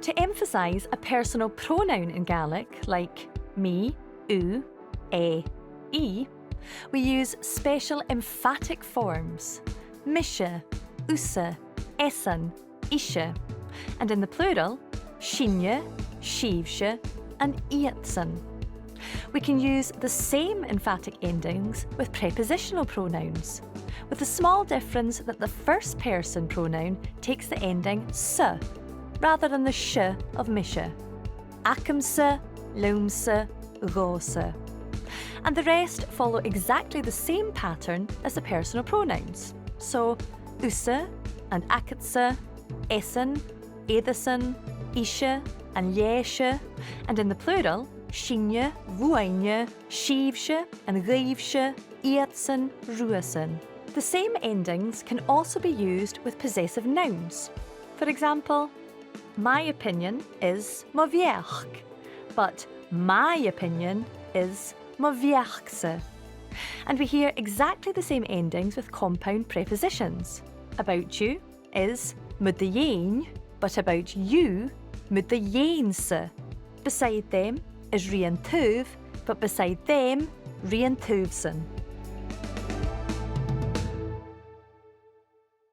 To emphasise a personal pronoun in Gaelic, like me, u, e, we use special emphatic forms, mishe, usa, essan, ishe, and in the plural, sinne, shivshe, and iatsan. We can use the same emphatic endings with prepositional pronouns, with the small difference that the first person pronoun takes the ending s rather than the sh of mishe. Acamse, loamse, ghose. And the rest follow exactly the same pattern as the personal pronouns. So, usa and akatse, essan, edison, ishe, and yeshe, and in the plural, sinne, vuaine, shivshe, and ghaivshe, iatsan, ruasan. The same endings can also be used with possessive nouns. For example, my opinion is mo bheach, but my opinion is mo bheachse. And we hear exactly the same endings with compound prepositions. About you is mo de dhéin, but about you, mo de dhéinse. Beside them is rian tuv, but beside them, rian tuvsan.